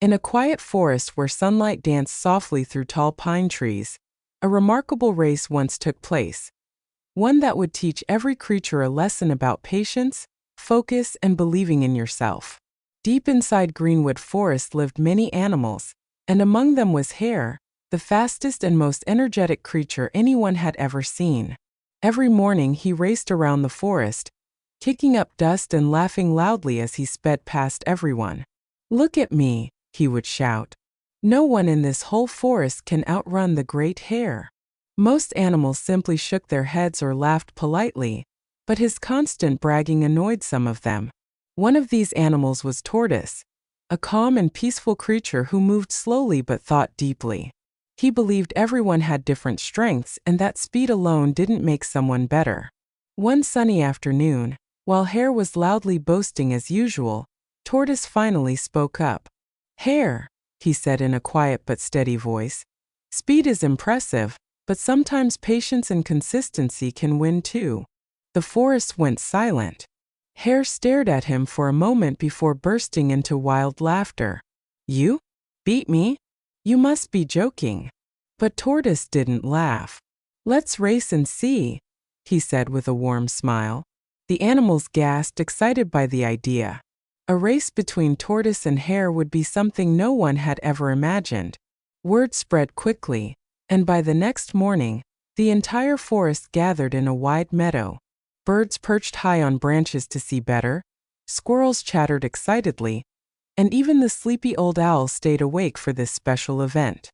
In a quiet forest where sunlight danced softly through tall pine trees, a remarkable race once took place, one that would teach every creature a lesson about patience, focus, and believing in yourself. Deep inside Greenwood Forest lived many animals, and among them was Hare, the fastest and most energetic creature anyone had ever seen. Every morning he raced around the forest, kicking up dust and laughing loudly as he sped past everyone. "Look at me," he would shout. "No one in this whole forest can outrun the great Hare." Most animals simply shook their heads or laughed politely, but his constant bragging annoyed some of them. One of these animals was Tortoise, a calm and peaceful creature who moved slowly but thought deeply. He believed everyone had different strengths and that speed alone didn't make someone better. One sunny afternoon, while Hare was loudly boasting as usual, Tortoise finally spoke up. "Hare," he said in a quiet but steady voice, "speed is impressive, but sometimes patience and consistency can win too." The forest went silent. Hare stared at him for a moment before bursting into wild laughter. "You? Beat me? You must be joking." But Tortoise didn't laugh. "Let's race and see," he said with a warm smile. The animals gasped, excited by the idea. A race between Tortoise and Hare would be something no one had ever imagined. Word spread quickly, and by the next morning, the entire forest gathered in a wide meadow. Birds perched high on branches to see better, squirrels chattered excitedly, and even the sleepy old owl stayed awake for this special event.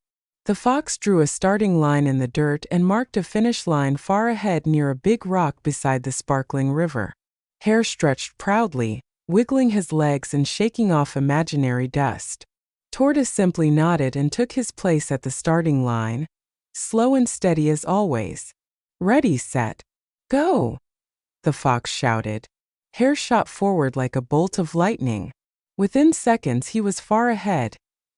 The fox drew a starting line in the dirt and marked a finish line far ahead near a big rock beside the sparkling river. Hare stretched proudly, wiggling his legs and shaking off imaginary dust. Tortoise simply nodded and took his place at the starting line, slow and steady as always. "Ready, set, go!" the fox shouted. Hare shot forward like a bolt of lightning. Within seconds he was far ahead,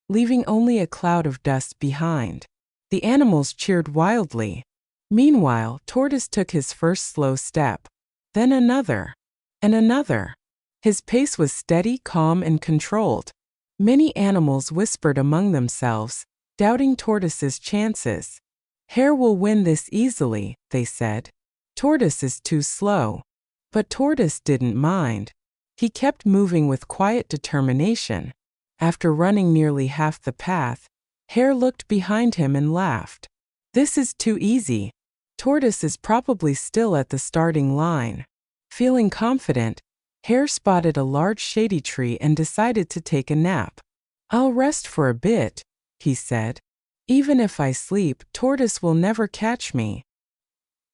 leaving only a cloud of dust behind. The animals cheered wildly. Meanwhile, Tortoise took his first slow step, then another, and another. His pace was steady, calm, and controlled. Many animals whispered among themselves, doubting Tortoise's chances. "Hare will win this easily," they said. "Tortoise is too slow." But Tortoise didn't mind. He kept moving with quiet determination. After running nearly half the path, Hare looked behind him and laughed. "This is too easy. Tortoise is probably still at the starting line." Feeling confident, Hare spotted a large shady tree and decided to take a nap. "I'll rest for a bit," he said. "Even if I sleep, Tortoise will never catch me."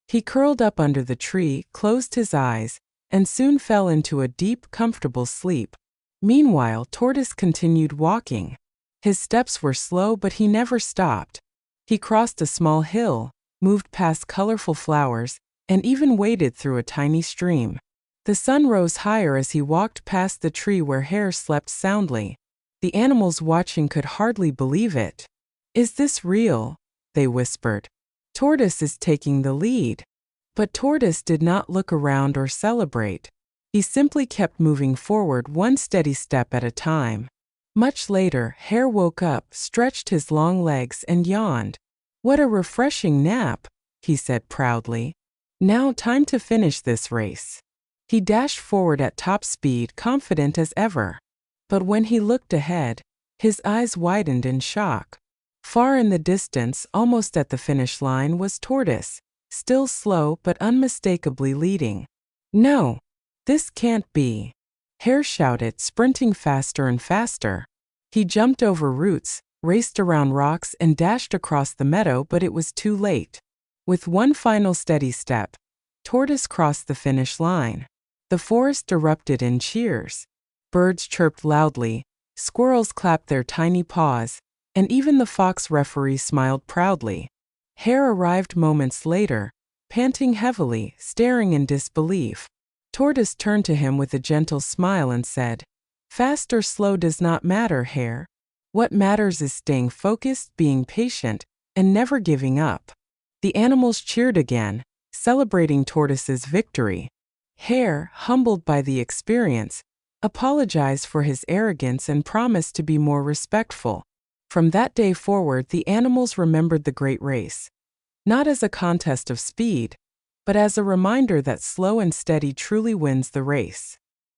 He curled up under the tree, closed his eyes, and soon fell into a deep, comfortable sleep. Meanwhile, Tortoise continued walking. His steps were slow, but he never stopped. He crossed a small hill, moved past colorful flowers, and even waded through a tiny stream. The sun rose higher as he walked past the tree where Hare slept soundly. The animals watching could hardly believe it. "Is this real?" they whispered. "Tortoise is taking the lead." But Tortoise did not look around or celebrate. He simply kept moving forward one steady step at a time. Much later, Hare woke up, stretched his long legs, and yawned. "What a refreshing nap," he said proudly. "Now time to finish this race." He dashed forward at top speed, confident as ever. But when he looked ahead, his eyes widened in shock. Far in the distance, almost at the finish line, was Tortoise, still slow but unmistakably leading. "No, this can't be," Hare shouted, sprinting faster and faster. He jumped over roots, raced around rocks, and dashed across the meadow, but it was too late. With one final steady step, Tortoise crossed the finish line. The forest erupted in cheers. Birds chirped loudly, squirrels clapped their tiny paws, and even the fox referee smiled proudly. Hare arrived moments later, panting heavily, staring in disbelief. Tortoise turned to him with a gentle smile and said, "Fast or slow does not matter, Hare. What matters is staying focused, being patient, and never giving up." The animals cheered again, celebrating Tortoise's victory. Hare, humbled by the experience, apologized for his arrogance, and promised to be more respectful. From that day forward, the animals remembered the great race, not as a contest of speed, but as a reminder that slow and steady truly wins the race.